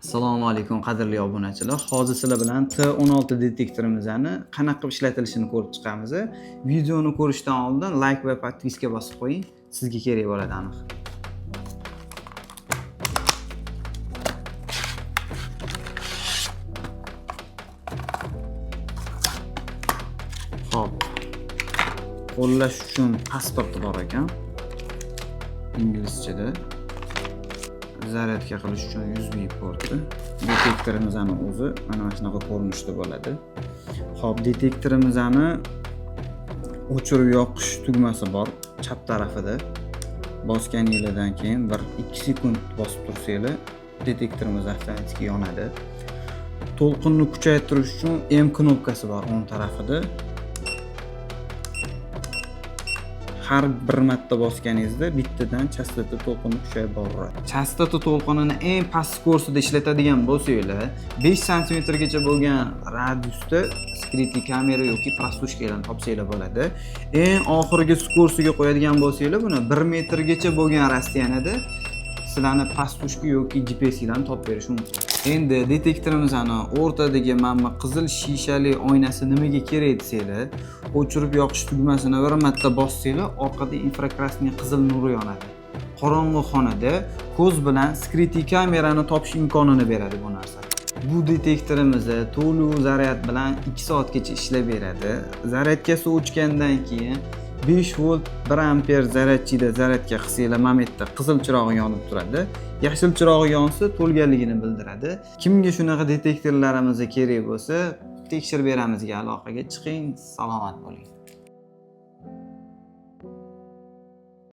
Assalomu alaykum qadrli obunachilar. Hozir sizlar bilan T16 detektorimizni qanaqa qilib ishlatilishini ko'rib chiqamiz. Videoni ko'rishdan oldin like va podpiska bosib qo'ying. Sizga kerak bo'ladi aniq. Xo'p. Qo'llash uchun pasporti bor ekan. Inglizchada. Zaryadka qilish uchun USB porti. Detektorimizning o'zi mana shunaqa ko'rinishda bo'ladi. Xo'p, detektorimizning o'chirib yoqish tugmasi bor chap tarafida. Bosganingizdan keyin 1-2 sekund bosib tursanglar, detektorimiz avtomatik yonadi. To'lqinni kuchaytirish uchun M knopkasi bor o'ng tarafida. Har bir marta bosganingizda bittadan chastota to'lqini kuchayib boradi. Chastota to'lqinini eng past kursida ishlatadigan bo'lsanglar, 5 sm gacha bo'lgan radiusda skritli kamera yoki prostushkalarni topsanglar bo'ladi. Eng oxirgi kursiga qo'yadigan bo'lsanglar, buni 1 metrgacha bo'lgan rastiyanada sizlarni prostushka yoki GPSlarni topib berish mumkin. Endi detektorimizning o'rtadagi mana qizil shishali oynasi nimaga kerak desanglar, o'chirib yoqish tugmasini bir marta bossanglar, orqada infrakrasniy qizil nuri yonadi. Qorong'u xonada ko'z bilan skritli kamerani topish imkonini beradi bu narsa. Bu detektorimiz to'liq zaryad bilan 2 soatgacha ishlab beradi. Zaryadkasi o'chgandan keyin 5 volt 1 amper zaryadchida zaryadga qilsanglar momentda qizil chirog'i yonib turadi. Yashil chirog'i yonsa to'lganligini bildiradi. Kimga shunaqa detektorlarimiz kerak bo'lsa, tekshirib beramizga aloqaga chiqing. Salomat bo'ling.